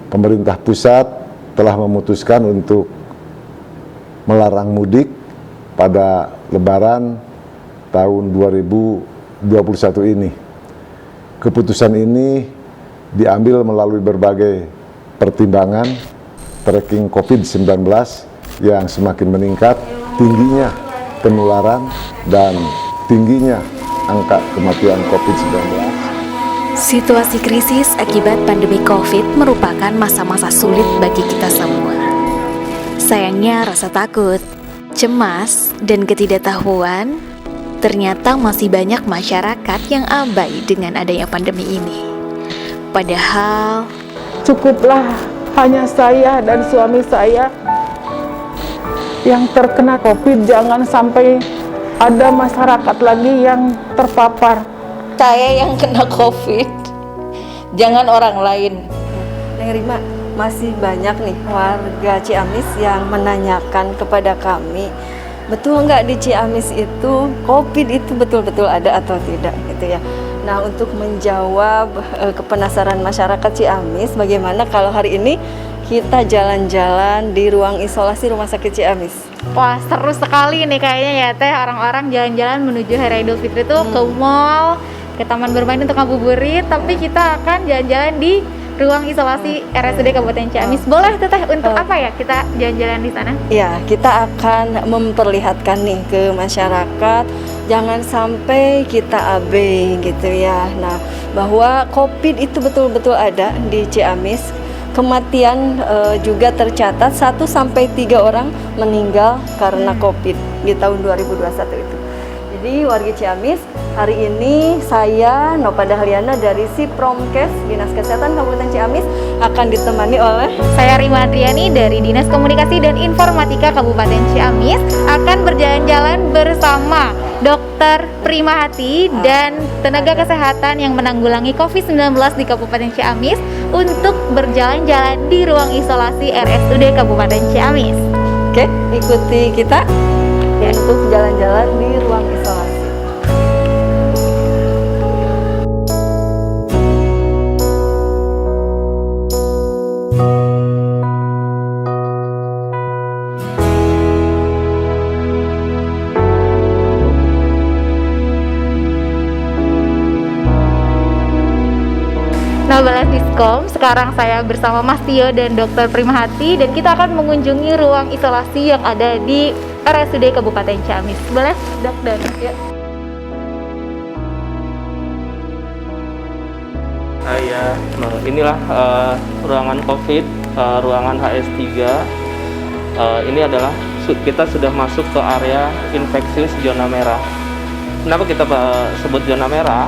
pemerintah pusat telah memutuskan untuk melarang mudik pada Lebaran tahun 2021 ini. Keputusan ini diambil melalui berbagai pertimbangan tracking COVID-19 yang semakin meningkat, tingginya penularan dan tingginya angka kematian COVID-19. Situasi krisis akibat pandemi COVID merupakan masa-masa sulit bagi kita semua. Sayangnya rasa takut, cemas, dan ketidaktahuan ternyata masih banyak masyarakat yang abai dengan adanya pandemi ini. Padahal cukuplah hanya saya dan suami saya yang terkena COVID, jangan sampai ada masyarakat lagi yang terpapar. Saya yang kena COVID, jangan orang lain. Neng Rima, masih banyak nih warga Ciamis yang menanyakan kepada kami, betul nggak di Ciamis itu COVID itu betul-betul ada atau tidak gitu ya. Nah, untuk menjawab kepenasaran masyarakat Ciamis, bagaimana kalau hari ini kita jalan-jalan di ruang isolasi Rumah Sakit Ciamis? Wah, seru sekali nih kayaknya ya Teh, orang-orang jalan-jalan menuju Hari Idul Fitri itu ke mall, ke taman bermain untuk ngabuburit, tapi kita akan jalan-jalan di ruang isolasi RSUD Kabupaten Ciamis. Boleh Teh, untuk apa ya kita jalan-jalan di sana? Ya, kita akan memperlihatkan nih ke masyarakat, jangan sampai kita abai gitu ya. Nah, bahwa COVID itu betul-betul ada di Ciamis. Kematian juga tercatat 1-3 orang meninggal karena COVID di tahun 2021 itu. Jadi warga Ciamis, hari ini saya Nova Dahliana dari Sipromkes Dinas Kesehatan Kabupaten Ciamis akan ditemani oleh saya Rima Adriani dari Dinas Komunikasi dan Informatika Kabupaten Ciamis akan berjalan-jalan bersama Dr. Prima Hati dan tenaga kesehatan yang menanggulangi COVID-19 di Kabupaten Ciamis untuk berjalan-jalan di ruang isolasi RSUD Kabupaten Ciamis. Oke, ikuti kita untuk jalan-jalan di ruang isolasi. Nah, Balas Diskom, sekarang saya bersama Mas Tio dan Dr. Prima Hati dan kita akan mengunjungi ruang isolasi yang ada di RSUD Kabupaten Ciamis. Boleh, Dok, dan ya. Nah, inilah ruangan COVID, ruangan HS3. Ini adalah kita sudah masuk ke area infeksius zona merah. Kenapa kita sebut zona merah?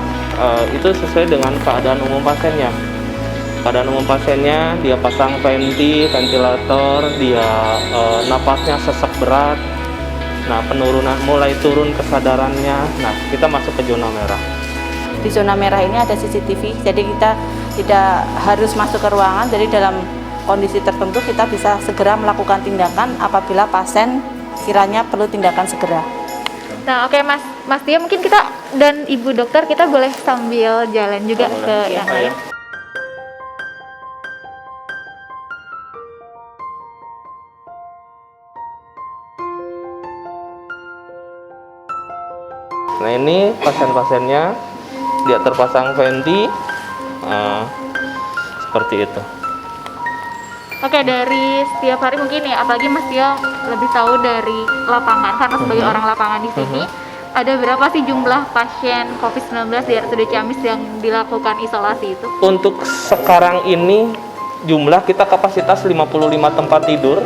Itu sesuai dengan keadaan umum pasiennya. Keadaan umum pasiennya, dia pasang ventilator, dia napasnya sesak berat. Nah, penurunan mulai turun kesadarannya. Nah, kita masuk ke zona merah. Di zona merah ini ada CCTV, jadi kita tidak harus masuk ke ruangan. Jadi dalam kondisi tertentu kita bisa segera melakukan tindakan apabila pasien kiranya perlu tindakan segera. Nah, oke Mas Tio, mungkin kita dan Ibu Dokter kita boleh sambil jalan juga ke yang lain. Nah, ini pasien-pasiennya, dia terpasang venti seperti itu. Oke, dari setiap hari mungkin ya, apalagi Mas Tio lebih tahu dari lapangan karena sebagai orang lapangan di sini. Ada berapa sih jumlah pasien COVID-19 di RSUD Ciamis yang dilakukan isolasi itu? Untuk sekarang ini jumlah kita kapasitas 55 tempat tidur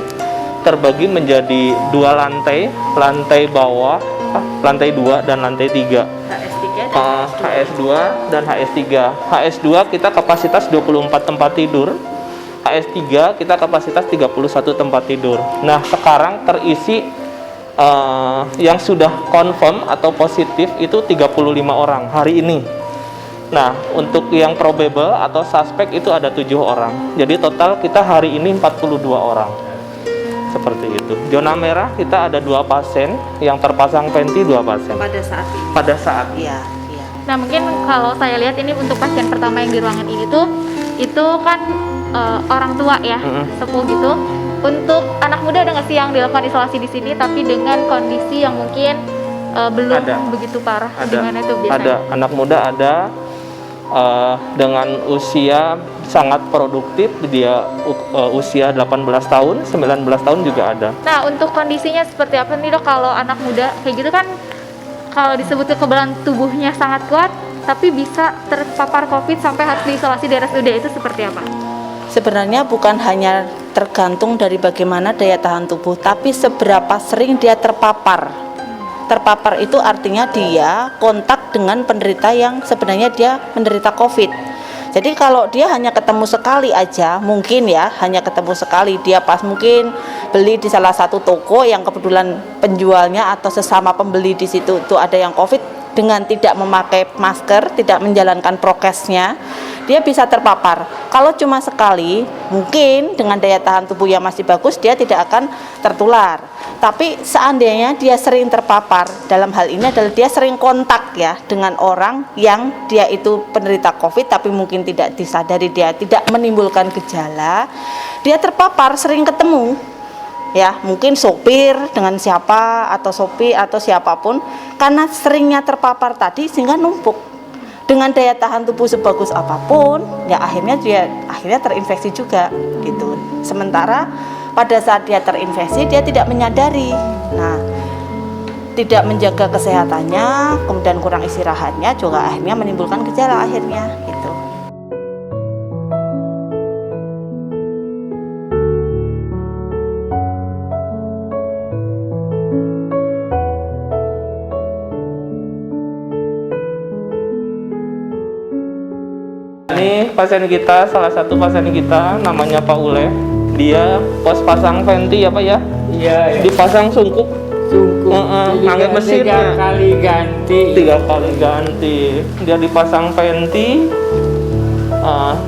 terbagi menjadi 2 lantai, lantai bawah, lantai 2 dan lantai 3. HS2 dan HS3. HS2 kita kapasitas 24 tempat tidur. HS3 kita kapasitas 31 tempat tidur. Nah, sekarang terisi yang sudah confirm atau positif itu 35 orang hari ini. Nah, untuk yang probable atau suspek itu ada 7 orang. Jadi total kita hari ini 42 orang. Seperti itu. Zona merah kita ada 2 pasien yang terpasang venti, 2 pasien. Pada saat ini. Pada saat. Iya. Nah, mungkin kalau saya lihat ini untuk pasien pertama yang di ruangan ini tuh itu kan orang tua ya, sepuh gitu. Untuk anak muda ada nggak sih yang dilakukan isolasi di sini tapi dengan kondisi yang mungkin belum begitu parah? Gimana itu biasanya? Ada, anak muda ada dengan usia sangat produktif, dia usia 18 tahun, 19 tahun juga ada. Nah, untuk kondisinya seperti apa nih dok kalau anak muda kayak gitu kan, kalau disebut kekebalan tubuhnya sangat kuat tapi bisa terpapar COVID sampai harus diisolasi di RSUD, itu seperti apa? Sebenarnya bukan hanya tergantung dari bagaimana daya tahan tubuh, tapi seberapa sering dia terpapar. Terpapar itu artinya dia kontak dengan penderita yang sebenarnya dia menderita COVID. Jadi kalau dia hanya ketemu sekali aja, mungkin ya hanya ketemu sekali, dia pas mungkin beli di salah satu toko yang kebetulan penjualnya atau sesama pembeli di situ itu ada yang COVID, dengan tidak memakai masker, tidak menjalankan prokesnya, dia bisa terpapar. Kalau cuma sekali, mungkin dengan daya tahan tubuh yang masih bagus, dia tidak akan tertular. Tapi seandainya dia sering terpapar, dalam hal ini adalah dia sering kontak ya dengan orang yang dia itu penderita COVID, tapi mungkin tidak disadari, dia tidak menimbulkan gejala, dia terpapar, sering ketemu. Ya, mungkin sopir dengan siapa atau sopir atau siapapun, karena seringnya terpapar tadi sehingga numpuk. Dengan daya tahan tubuh sebagus apapun, ya akhirnya terinfeksi juga gitu. Sementara pada saat dia terinfeksi dia tidak menyadari. Nah, tidak menjaga kesehatannya, kemudian kurang istirahatnya juga akhirnya menimbulkan gejala akhirnya gitu. Ini pasien kita, salah satu pasien kita namanya Pak Ule. Dia pos pasang venti apa ya? Iya. Dipasang sungkup. Pakai mesinnya. 3 kali ganti. 3 kali ganti. Dia dipasang venti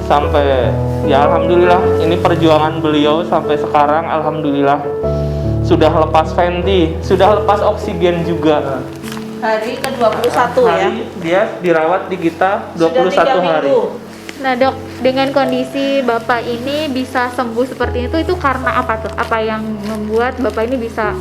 sampai ya alhamdulillah ini perjuangan beliau sampai sekarang alhamdulillah sudah lepas venti, sudah lepas oksigen juga. Hari ke-21 ya. Dia dirawat di kita 21 hari. Nah dok, dengan kondisi Bapak ini bisa sembuh seperti itu karena apa tuh? Apa yang membuat Bapak ini bisa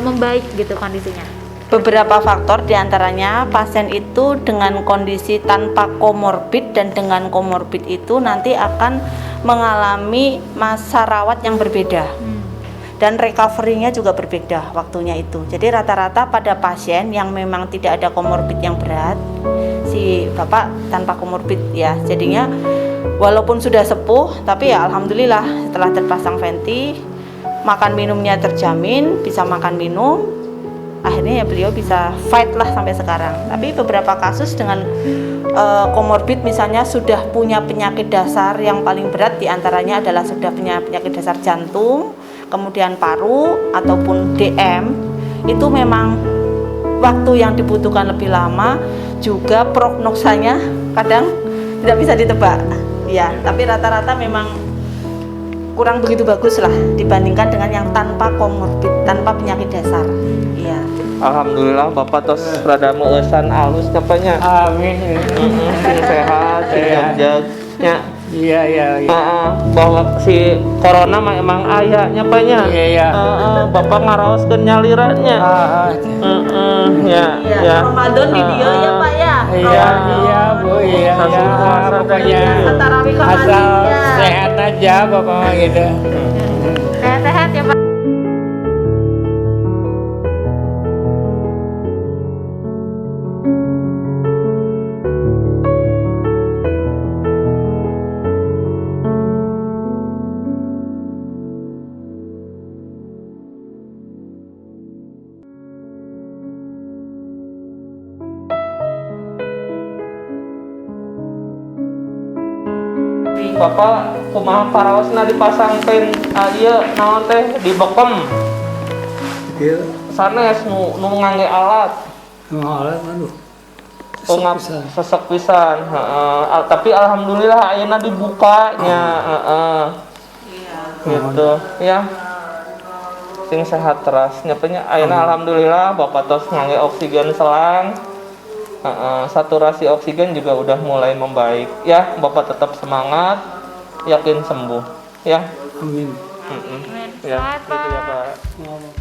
membaik gitu kondisinya? Beberapa faktor, diantaranya pasien itu dengan kondisi tanpa komorbid dan dengan komorbid itu nanti akan mengalami masa rawat yang berbeda. Dan recovery-nya juga berbeda waktunya itu. Jadi rata-rata pada pasien yang memang tidak ada komorbid yang berat, si Bapak tanpa komorbid ya, jadinya walaupun sudah sepuh, tapi ya alhamdulillah setelah terpasang venti, makan minumnya terjamin, bisa makan minum, akhirnya ya beliau bisa fight lah sampai sekarang. Tapi beberapa kasus dengan komorbid misalnya sudah punya penyakit dasar yang paling berat, diantaranya adalah sudah punya penyakit dasar jantung, kemudian paru ataupun DM, itu memang waktu yang dibutuhkan lebih lama, juga prognosanya kadang tidak bisa ditebak ya, tapi rata-rata memang kurang begitu bagus lah dibandingkan dengan yang tanpa komorbid, tanpa penyakit dasar ya. Alhamdulillah Bapak tos rada meuesan alus kapanya. Amin. Sehat, sehat. Iya. Bahwa si corona mah emang ayahnya Paknya. Iya. Bapak ngaraoskeun nyalirannya. Ya. Ramadan di dia ya Pak ya. Iya Bu, iya. Pokoknya asal sehat aja Bapak gitu. Sehat-sehat ya Pak. Bapak kumaha paraosna dipasang pen ieu naon teh dibekem. Ieu Sanes nu ngangge alat. alat aduh. Sesek pisan. Tapi alhamdulillah ayeuna dibukanya. Gitu ya. Sing sehat teras nya ayeuna alhamdulillah Bapak tos ngangge oksigen selang. Saturasi oksigen juga udah mulai membaik. Ya, Bapak tetap semangat, yakin sembuh. Ya. Amin. Ya, Semangat, gitu ya, Pak. Pak.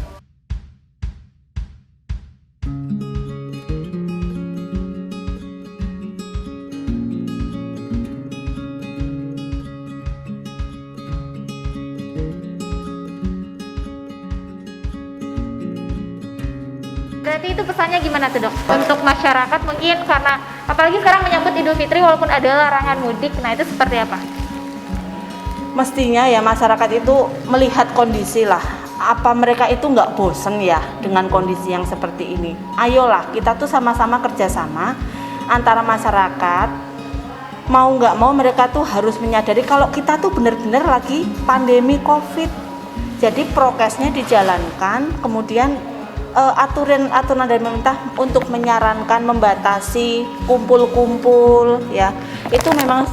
Berarti itu pesannya gimana tuh dok? Untuk masyarakat mungkin karena apalagi sekarang menyambut Idul Fitri walaupun ada larangan mudik, nah itu seperti apa? Mestinya ya masyarakat itu melihat kondisi lah. Apa mereka itu nggak bosen ya dengan kondisi yang seperti ini? Ayolah kita tuh sama-sama kerjasama antara masyarakat. Mau nggak mau mereka tuh harus menyadari kalau kita tuh benar-benar lagi pandemi COVID. Jadi prokesnya dijalankan, kemudian aturan dari pemerintah untuk menyarankan membatasi kumpul-kumpul ya itu memang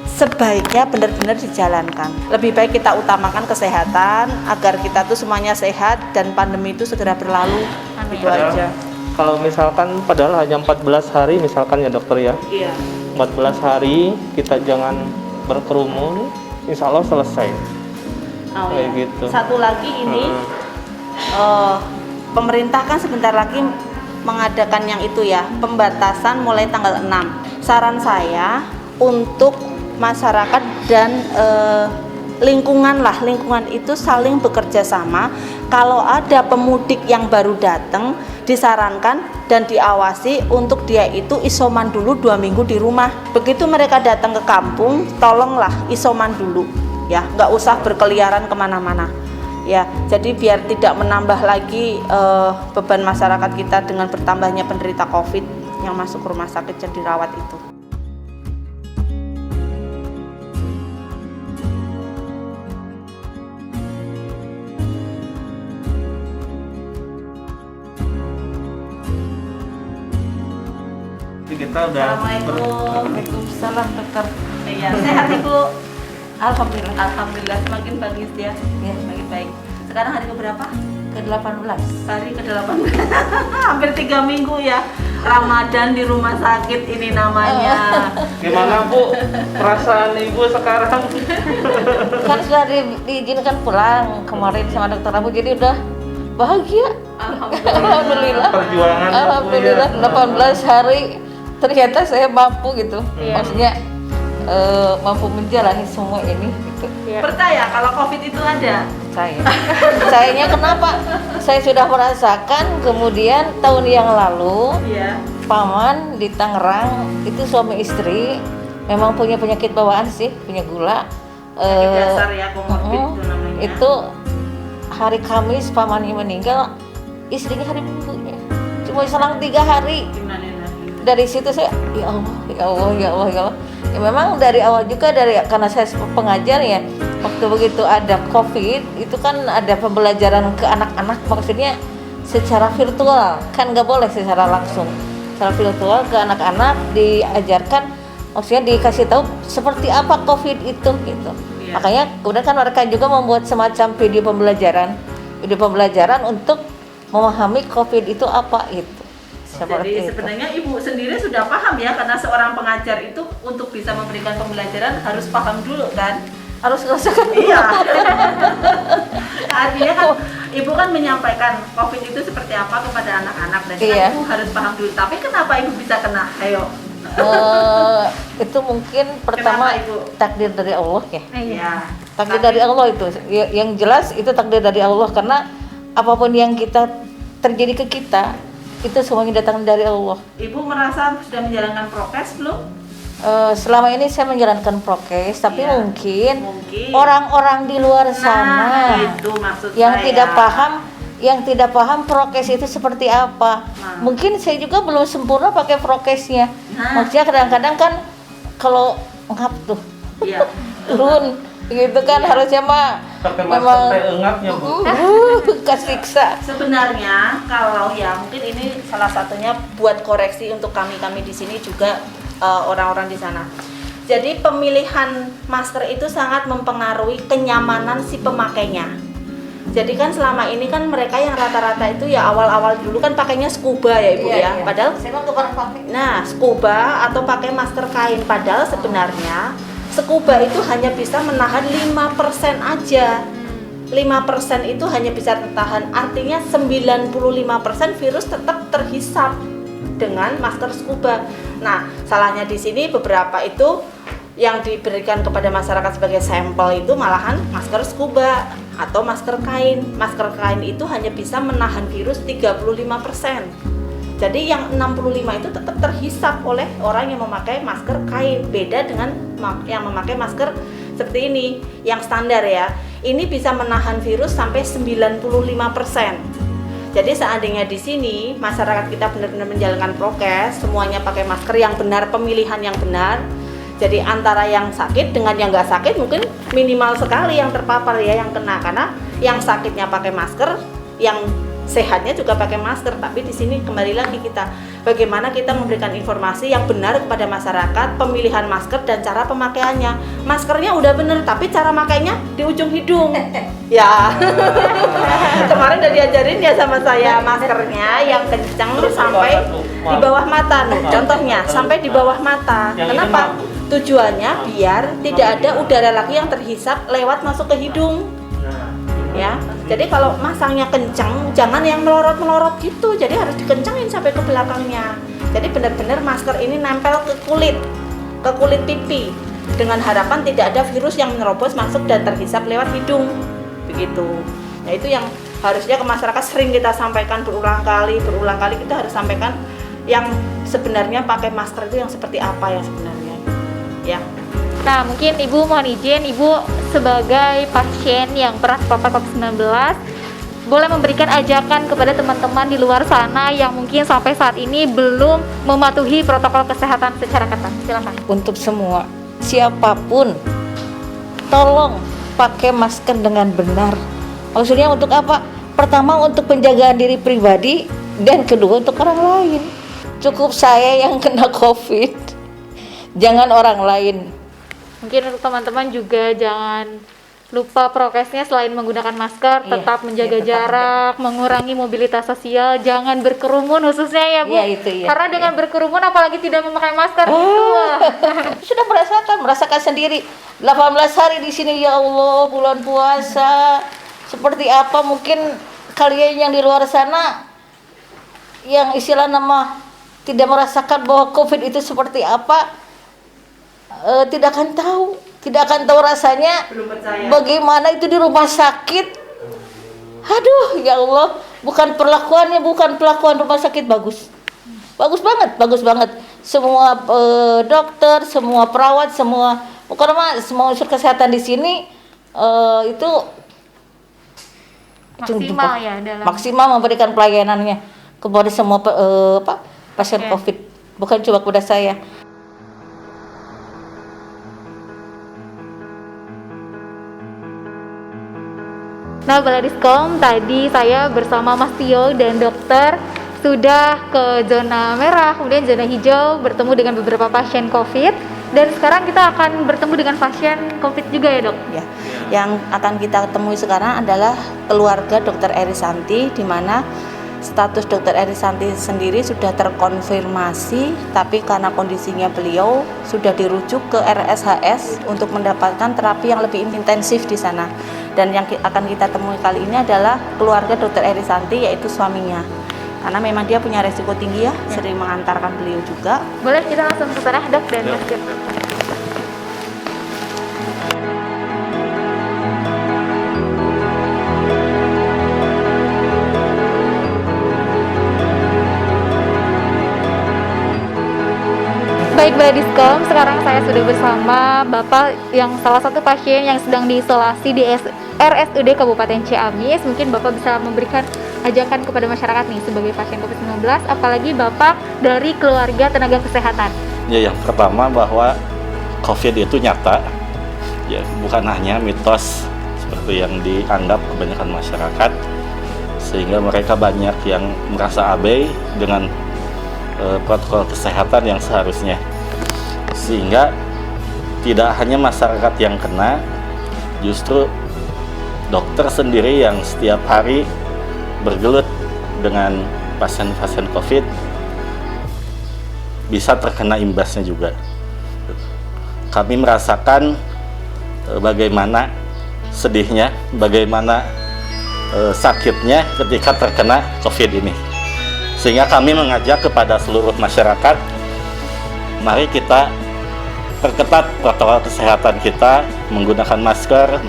sebaiknya benar-benar dijalankan. Lebih baik kita utamakan kesehatan agar kita tuh semuanya sehat dan pandemi itu segera berlalu. Itu aja. Kalau misalkan padahal hanya 14 hari misalkan ya dokter ya. Iya. 14 hari kita jangan berkerumun, insya Allah selesai. Kayak gitu. Satu lagi ini pemerintah kan sebentar lagi mengadakan yang itu ya, pembatasan mulai tanggal 6. Saran saya untuk masyarakat dan lingkungan itu saling bekerja sama. Kalau ada pemudik yang baru datang, disarankan dan diawasi untuk dia itu isoman dulu 2 minggu di rumah. Begitu mereka datang ke kampung, tolonglah isoman dulu ya, nggak usah berkeliaran kemana-mana. Ya, jadi biar tidak menambah lagi beban masyarakat kita dengan bertambahnya penderita COVID yang masuk rumah sakit dan dirawat itu. Kita udah Waalaikumsalam dokter. Iya, sehat Ibu. Alhamdulillah semakin bagus ya. Ya, semakin baik. Sekarang hari keberapa? Ke-18. Hari ke-18. Hampir 3 minggu ya. Ramadan di rumah sakit ini namanya. Gimana Bu perasaan Ibu sekarang? Kan sudah diizinkan pulang kemarin sama dokter Abu, jadi udah bahagia. Alhamdulillah. Perjuangan Alhamdulillah 18 hari ternyata saya mampu gitu. Maksudnya mampu menjalani semua ini gitu. Percaya kalau COVID itu ada? Sayanya kenapa? Saya sudah merasakan, kemudian tahun yang lalu paman di Tangerang itu suami istri memang punya penyakit bawaan sih, punya gula. Dasar ya, komorbid itu namanya. Itu hari Kamis pamannya meninggal, istrinya hari Minggunya. Cuma selang 3 hari. Dari situ saya ya Allah. Ya memang dari awal juga karena saya pengajar ya, waktu begitu ada COVID itu kan ada pembelajaran ke anak-anak, maksudnya secara virtual, kan nggak boleh secara langsung, secara virtual ke anak-anak diajarkan, maksudnya dikasih tahu seperti apa COVID itu gitu. Makanya kemudian kan mereka juga membuat semacam video pembelajaran untuk memahami COVID itu apa itu. Jadi sebenarnya Ibu sendiri sudah paham ya, karena seorang pengajar itu untuk bisa memberikan pembelajaran harus paham dulu kan? Harus ngerasakan. Iya. Artinya kan Ibu kan menyampaikan COVID itu seperti apa kepada anak-anak dan Ibu harus paham dulu. Tapi kenapa Ibu bisa kena? Ayo. Itu mungkin pertama takdir dari Allah ya. Iya. Takdir dari Allah itu. Yang jelas itu takdir dari Allah, karena apapun yang terjadi ke kita itu semuanya datang dari Allah. Ibu merasa sudah menjalankan prokes belum? Selama ini saya menjalankan prokes, tapi mungkin orang-orang di luar sana itu maksud yang saya. tidak paham prokes itu seperti apa. Mungkin saya juga belum sempurna pakai prokesnya. Maksudnya kadang-kadang kan kalau ngap tuh turun gitu kan, harusnya memang engapnya Bu. kesiksa. Sebenarnya kalau ya mungkin ini salah satunya buat koreksi untuk kami di sini juga orang-orang di sana. Jadi pemilihan masker itu sangat mempengaruhi kenyamanan si pemakainya. Jadi kan selama ini kan mereka yang rata-rata itu ya awal-awal dulu kan pakainya scuba ya Ibu ya. Padahal saya mah kemarin pakai. nah, scuba atau pakai masker kain, padahal sebenarnya scuba itu hanya bisa menahan 5% aja. 5% itu hanya bisa tertahan, artinya 95% virus tetap terhisap dengan masker scuba. Nah, salahnya di sini beberapa itu yang diberikan kepada masyarakat sebagai sampel itu malahan masker scuba atau masker kain. Masker kain itu hanya bisa menahan virus 35%. Jadi yang 65 itu tetap terhisap oleh orang yang memakai masker kain. Beda dengan yang memakai masker seperti ini, yang standar ya. Ini bisa menahan virus sampai 95%. Jadi seandainya di sini masyarakat kita benar-benar menjalankan prokes, semuanya pakai masker yang benar, pemilihan yang benar. Jadi antara yang sakit dengan yang nggak sakit mungkin minimal sekali yang terpapar ya, yang kena, karena yang sakitnya pakai masker, yang sehatnya juga pakai masker. Tapi di sini kembali lagi kita bagaimana kita memberikan informasi yang benar kepada masyarakat, pemilihan masker dan cara pemakaiannya. Maskernya udah bener tapi cara makainya di ujung hidung. Ya. Kemarin udah diajarin ya sama saya, maskernya yang kencang sampai di bawah mata. Nah, contohnya sampai di bawah mata. Kenapa? Tujuannya biar tidak ada udara lagi yang terhisap lewat masuk ke hidung. Ya, jadi kalau masangnya kencang, jangan yang melorot-melorot gitu. Jadi harus dikencangin sampai ke belakangnya. Jadi benar-benar masker ini nempel ke kulit pipi, dengan harapan tidak ada virus yang menerobos masuk dan terhisap lewat hidung. Begitu. Nah, itu yang harusnya ke masyarakat sering kita sampaikan berulang kali kita harus sampaikan yang sebenarnya pakai masker itu yang seperti apa ya sebenarnya. Ya. Nah, mungkin Ibu mohon izin, Ibu sebagai pasien yang pernah terpapar COVID-19 boleh memberikan ajakan kepada teman-teman di luar sana yang mungkin sampai saat ini belum mematuhi protokol kesehatan secara ketat. Silakan. Untuk semua, siapapun, tolong pakai masker dengan benar. Maksudnya untuk apa? Pertama untuk penjagaan diri pribadi, dan kedua untuk orang lain. Cukup saya yang kena COVID, jangan orang lain. Mungkin untuk teman-teman juga jangan lupa prokesnya, selain menggunakan masker, tetap menjaga jarak, mengurangi mobilitas sosial, jangan berkerumun khususnya ya Bu. Karena dengan berkerumun apalagi tidak memakai masker itu. Sudah merasakan sendiri 18 hari di sini ya Allah, bulan puasa. Seperti apa mungkin kalian yang di luar sana yang istilah nama tidak merasakan bahwa COVID itu seperti apa, tidak akan tahu rasanya bagaimana itu di rumah sakit. Aduh ya Allah, bukan pelakuan rumah sakit bagus banget. Semua dokter, semua perawat, semua unsur kesehatan di sini itu maksimal ya dalam maksimal memberikan pelayanannya kepada semua pasien COVID, bukan cuma kepada saya. Nah, Baladiskom, tadi saya bersama Mas Tio dan dokter sudah ke zona merah, kemudian zona hijau, bertemu dengan beberapa pasien COVID, dan sekarang kita akan bertemu dengan pasien COVID juga ya dok? Ya, yang akan kita temui sekarang adalah keluarga Dr. Erisanti, di mana status Dr. Erisanti sendiri sudah terkonfirmasi, tapi karena kondisinya beliau sudah dirujuk ke RSHS untuk mendapatkan terapi yang lebih intensif di sana. Dan yang akan kita temui kali ini adalah keluarga Dr. Erisanti, yaitu suaminya. Karena memang dia punya resiko tinggi ya, sering mengantarkan beliau juga. Boleh kita langsung ke sana dok dan masjid. Baik Baladiskom, sekarang saya sudah bersama Bapak yang salah satu pasien yang sedang diisolasi di RSUD Kabupaten Ciamis. Mungkin Bapak bisa memberikan ajakan kepada masyarakat nih sebagai pasien COVID-19, apalagi Bapak dari keluarga tenaga kesehatan. Ya, yang pertama bahwa COVID itu nyata, ya bukan hanya mitos seperti yang dianggap kebanyakan masyarakat, sehingga mereka banyak yang merasa abai dengan protokol kesehatan yang seharusnya, sehingga tidak hanya masyarakat yang kena, justru dokter sendiri yang setiap hari bergelut dengan pasien-pasien COVID bisa terkena imbasnya juga. Kami merasakan bagaimana sedihnya, bagaimana sakitnya ketika terkena COVID ini. Sehingga kami mengajak kepada seluruh masyarakat, mari kita perketat protokol kesehatan kita, menggunakan masker,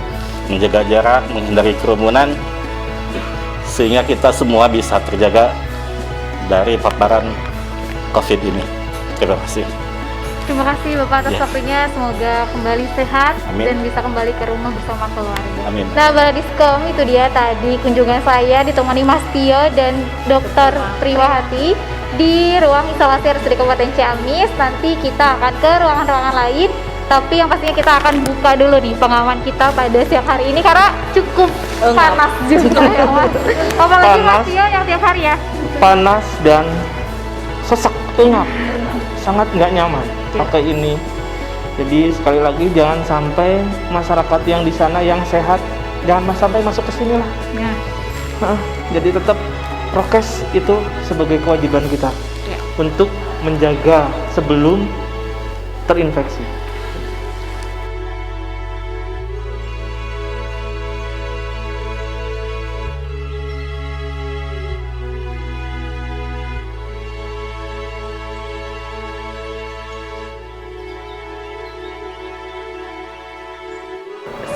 menjaga jarak, menghindari kerumunan, sehingga kita semua bisa terjaga dari paparan COVID ini. Terima kasih. Terima kasih Bapak atas waktunya. Semoga kembali sehat. Amin. Dan bisa kembali ke rumah bersama keluarga. Amin. Nah, Baladiskom, itu dia tadi kunjungan saya ditemani Mas Tio dan Dr. Primahati di ruang isolasi RSUD Kabupaten Ciamis. Nanti kita akan ke ruangan-ruangan lain, tapi yang pastinya kita akan buka dulu nih pengaman kita pada siang hari ini karena cukup panas juga ya Mas. Apalagi Mas Tio yang tiap hari ya. Panas dan sesek, ingat, sangat nggak nyaman pakai ini. Jadi sekali lagi jangan sampai masyarakat yang di sana yang sehat jangan sampai masuk ke sini lah. Ya. Jadi tetap prokes itu sebagai kewajiban kita untuk menjaga sebelum terinfeksi.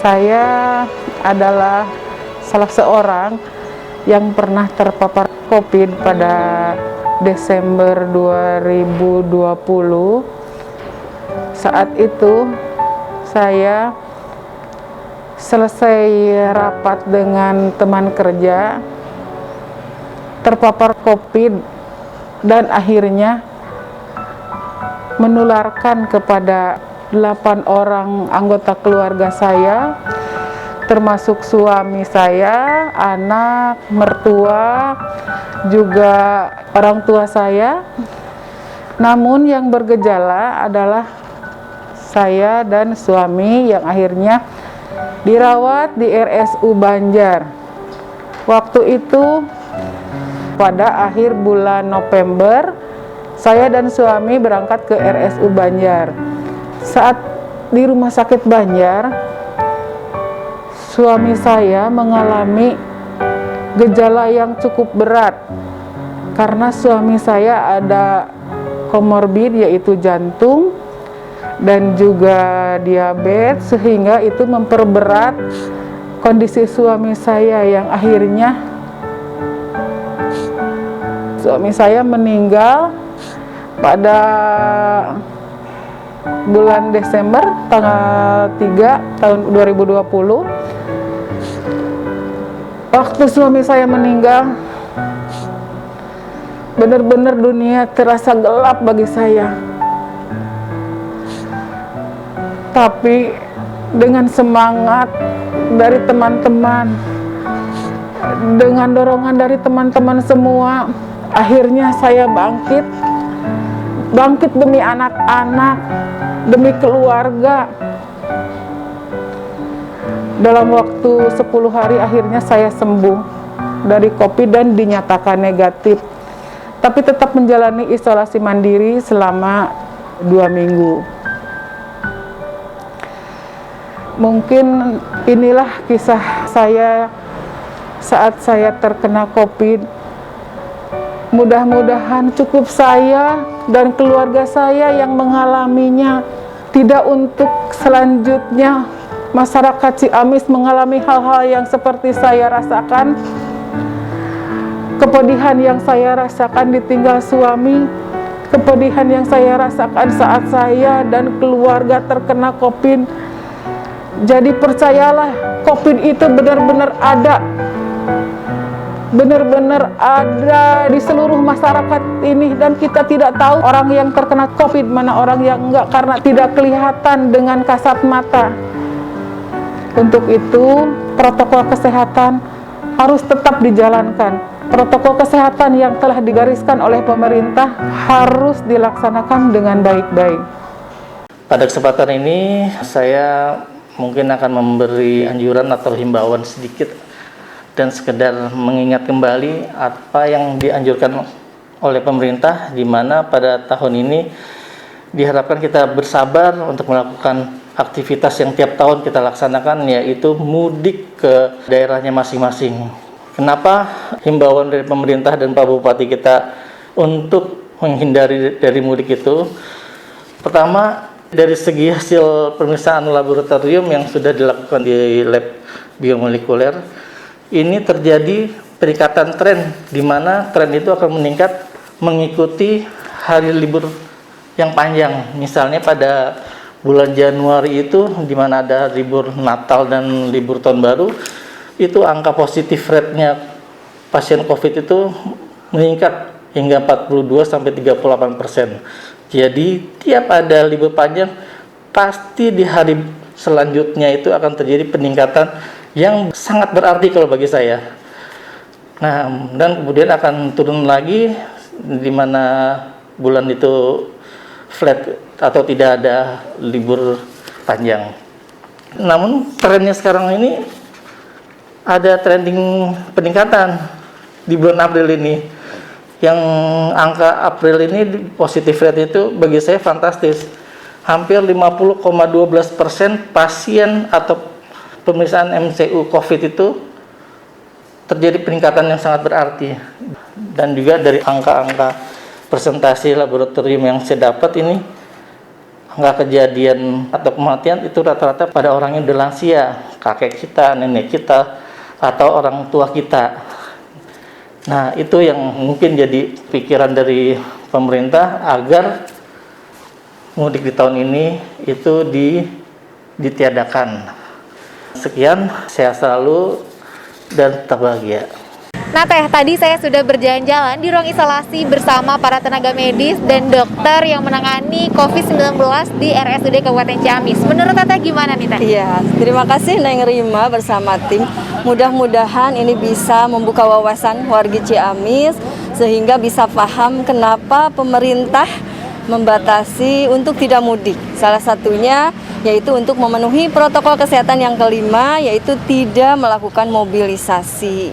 Saya adalah salah seorang yang pernah terpapar COVID pada Desember 2020. Saat itu saya selesai rapat dengan teman kerja, terpapar COVID dan akhirnya menularkan kepada 8 orang anggota keluarga saya, termasuk suami saya, anak, mertua, juga orang tua saya. Namun yang bergejala adalah saya dan suami yang akhirnya dirawat di RSU Banjar. Waktu itu pada akhir bulan November, saya dan suami berangkat ke RSU Banjar. Saat di rumah sakit Banjar, suami saya mengalami gejala yang cukup berat karena suami saya ada komorbid yaitu jantung dan juga diabetes, sehingga itu memperberat kondisi suami saya yang akhirnya suami saya meninggal pada bulan Desember tanggal 3 tahun 2020. Waktu suami saya meninggal, benar-benar dunia terasa gelap bagi saya. Tapi dengan semangat dari teman-teman, dengan dorongan dari teman-teman semua, akhirnya saya bangkit demi anak-anak, demi keluarga. Dalam waktu 10 hari akhirnya saya sembuh dari COVID dan dinyatakan negatif. Tapi tetap menjalani isolasi mandiri selama 2 minggu. Mungkin inilah kisah saya saat saya terkena COVID. Mudah-mudahan cukup saya dan keluarga saya yang mengalaminya, tidak untuk selanjutnya masyarakat Ciamis mengalami hal-hal yang seperti saya rasakan. Kepedihan yang saya rasakan ditinggal suami, kepedihan yang saya rasakan saat saya dan keluarga terkena COVID. Jadi percayalah, COVID itu benar-benar ada. Benar-benar ada di seluruh masyarakat ini, dan kita tidak tahu orang yang terkena COVID mana orang yang enggak karena tidak kelihatan dengan kasat mata. Untuk itu protokol kesehatan harus tetap dijalankan. Protokol kesehatan yang telah digariskan oleh pemerintah harus dilaksanakan dengan baik-baik. Pada kesempatan ini saya mungkin akan memberi anjuran atau himbauan sedikit dan sekedar mengingat kembali apa yang dianjurkan oleh pemerintah, di mana pada tahun ini diharapkan kita bersabar untuk melakukan aktivitas yang tiap tahun kita laksanakan, yaitu mudik ke daerahnya masing-masing. Kenapa himbauan dari pemerintah dan Pak Bupati kita untuk menghindari dari mudik itu? Pertama, dari segi hasil pemeriksaan laboratorium yang sudah dilakukan di lab biomolekuler, ini terjadi peningkatan tren, di mana tren itu akan meningkat mengikuti hari libur yang panjang. Misalnya pada bulan Januari itu, di mana ada libur Natal dan libur Tahun Baru, itu angka positif rate-nya pasien COVID itu meningkat hingga 42-38%. Jadi tiap ada libur panjang, pasti di hari selanjutnya itu akan terjadi peningkatan yang sangat berarti kalau bagi saya. Nah, dan kemudian akan turun lagi, di mana bulan itu flat atau tidak ada libur panjang. Namun trennya sekarang ini ada trending peningkatan di bulan April ini. Yang angka April ini positif rate itu bagi saya fantastis. Hampir 50,12% pasien atau pemeriksaan MCU COVID itu terjadi peningkatan yang sangat berarti. Dan juga dari angka-angka presentasi laboratorium yang saya dapat ini, angka kejadian atau kematian itu rata-rata pada orang yang udah lansia, kakek kita, nenek kita, atau orang tua kita. Nah, itu yang mungkin jadi pikiran dari pemerintah agar mudik di tahun ini itu ditiadakan. Sekian, sehat selalu dan tetap bahagia. Nah Teh, tadi saya sudah berjalan-jalan di ruang isolasi bersama para tenaga medis dan dokter yang menangani COVID-19 di RSUD Kabupaten Ciamis. Menurut Teteh gimana nih Teh? Iya, terima kasih Neng Rima bersama tim. Mudah-mudahan ini bisa membuka wawasan warga Ciamis sehingga bisa paham kenapa pemerintah membatasi untuk tidak mudik. Salah satunya yaitu untuk memenuhi protokol kesehatan yang kelima, yaitu tidak melakukan mobilisasi.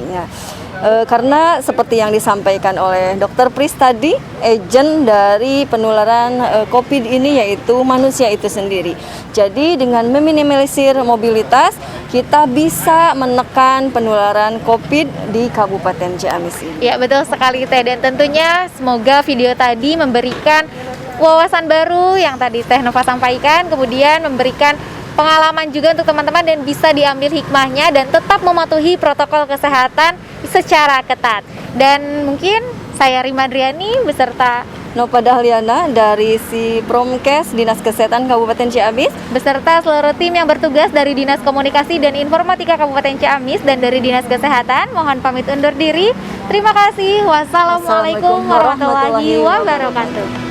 Karena seperti yang disampaikan oleh Dr. Pris tadi, agent dari penularan COVID ini yaitu manusia itu sendiri. Jadi dengan meminimalisir mobilitas, kita bisa menekan penularan COVID di Kabupaten Ciamis ini. Ya, betul sekali Teh, dan tentunya semoga video tadi memberikan wawasan baru yang tadi Teh Nova sampaikan, kemudian memberikan pengalaman juga untuk teman-teman dan bisa diambil hikmahnya dan tetap mematuhi protokol kesehatan secara ketat. Dan mungkin saya Rima Driani beserta Nova Dahliana dari si Promkes Dinas Kesehatan Kabupaten Ciamis beserta seluruh tim yang bertugas dari Dinas Komunikasi dan Informatika Kabupaten Ciamis dan dari Dinas Kesehatan mohon pamit undur diri. Terima kasih. Wassalamualaikum warahmatullahi wabarakatuh.